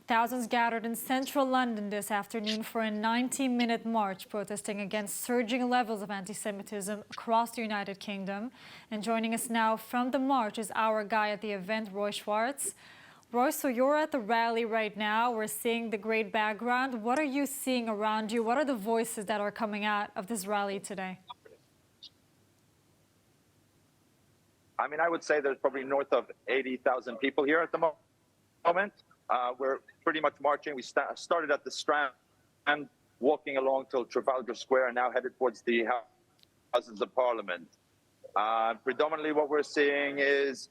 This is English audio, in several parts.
Thousands gathered in central London this afternoon for a 90-minute march protesting against surging levels of anti-Semitism across the United Kingdom. And joining us now from the march is our guy at the event, Roy Schwartz. Roy, so you're at the rally right now. We're seeing the great background. What are you seeing around you? What are the voices that are coming out of this rally today? I mean, I would say there's probably north of 80,000 people here at the moment. We're pretty much marching. We started at the Strand, walking along till Trafalgar Square, and now headed towards the Houses of Parliament. Predominantly what we're seeing is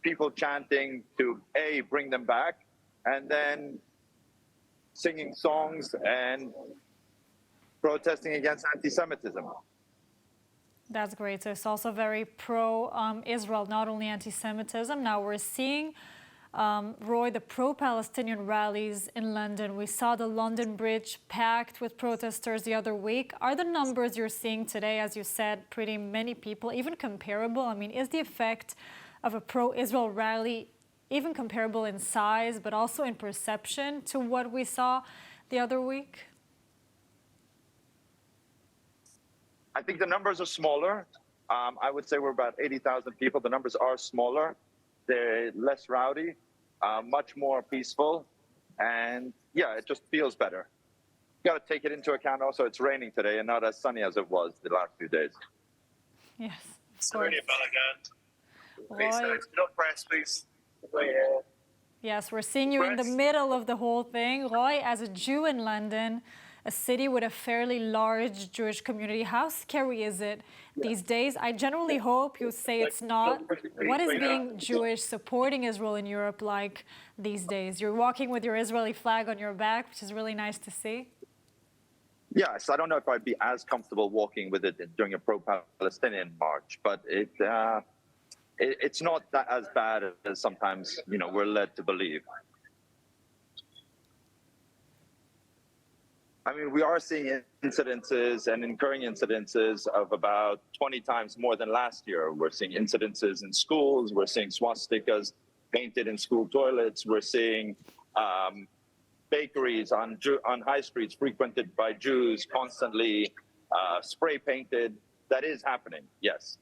people chanting to, A, bring them back, and then singing songs and protesting against anti-Semitism. That's great. So it's also very pro-Israel, not only anti-Semitism. Now we're seeing, Roy, the pro-Palestinian rallies in London. We saw the London Bridge packed with protesters the other week. Are the numbers you're seeing today, as you said, pretty many people, even comparable? I mean, is the effect of a pro-Israel rally even comparable in size, but also in perception to what we saw the other week? I think the numbers are smaller. I would say we're about 80,000 people. The numbers are smaller. They're less rowdy, much more peaceful. And yeah, it just feels better. You got to take it into account also, it's raining today and not as sunny as it was the last few days. Yes, of Sorry course. about that. No press, please. Yes, we're seeing you in the middle of the whole thing. Roy, as a Jew in London, a city with a fairly large Jewish community, how scary is it these days? I generally hope you say it's not. What is being Jewish, supporting Israel in Europe like these days? You're walking with your Israeli flag on your back, which is really nice to see. Yes, I don't know if I'd be as comfortable walking with it during a pro-Palestinian march, but it's not that as bad as sometimes, we're led to believe. I mean, we are seeing incidences and incurring incidences of about 20 times more than last year. We're seeing incidences in schools. We're seeing swastikas painted in school toilets. We're seeing bakeries on high streets frequented by Jews constantly spray painted. That is happening, yes.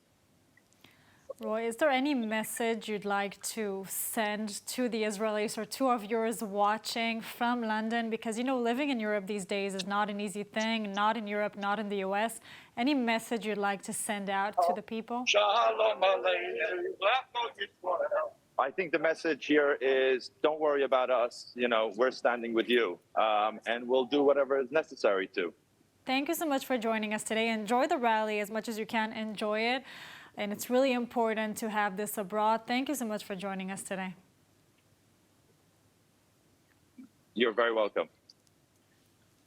Roy, is there any message you'd like to send to the Israelis or to our viewers watching from London? Because, living in Europe these days is not an easy thing, not in Europe, not in the US. Any message you'd like to send out to the people? I think the message here is don't worry about us. We're standing with you, and we'll do whatever is necessary to. Thank you so much for joining us today. Enjoy the rally as much as you can. Enjoy it. And it's really important to have this abroad. Thank you so much for joining us today. You're very welcome.